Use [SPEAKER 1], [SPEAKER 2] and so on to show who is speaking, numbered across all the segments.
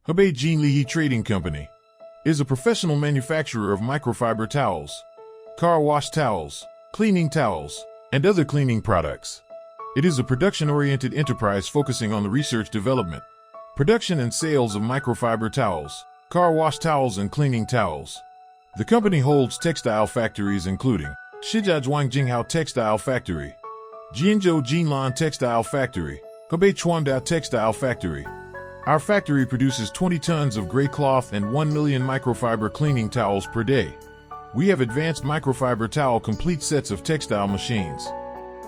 [SPEAKER 1] Hebei Jinlihe Trading Company is a professional manufacturer of microfiber towels, car wash towels, cleaning towels, and other cleaning products. It is a production-oriented enterprise focusing on the research, development, production and sales of microfiber towels, car wash towels, and cleaning towels. The company holds textile factories including Shijiazhuang Jinghao Textile Factory, Jianzhou Jinlan Textile Factory, Hebei Chuandao Textile Factory. Our factory produces 20 tons of gray cloth and 1 million microfiber cleaning towels per day. We have advanced microfiber towel complete sets of textile machines,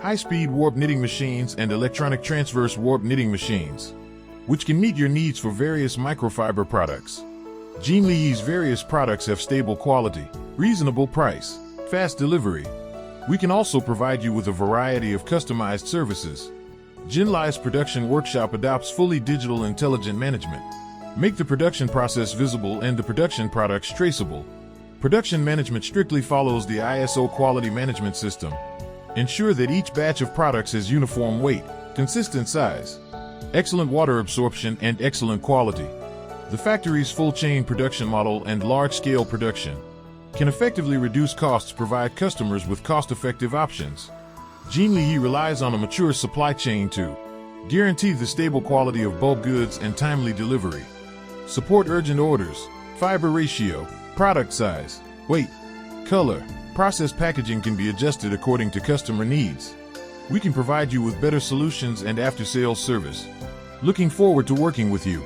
[SPEAKER 1] high-speed warp knitting machines, and electronic transverse warp knitting machines, which can meet your needs for various microfiber products. Jinlihe's various products have stable quality, reasonable price, fast delivery. We can also provide you with a variety of customized services. Jinlihe's production workshop adopts fully digital intelligent management. Make the production process visible and the production products traceable. Production management strictly follows the ISO quality management system. Ensure that each batch of products has uniform weight, consistent size, excellent water absorption, and excellent quality. The factory's full-chain production model and large-scale production can effectively reduce costs, provide customers with cost-effective options. Jinlihe relies on a mature supply chain to guarantee the stable quality of bulk goods and timely delivery. Support urgent orders, fiber ratio, product size, weight, color, process packaging can be adjusted according to customer needs. We can provide you with better solutions and after-sales service. Looking forward to working with you.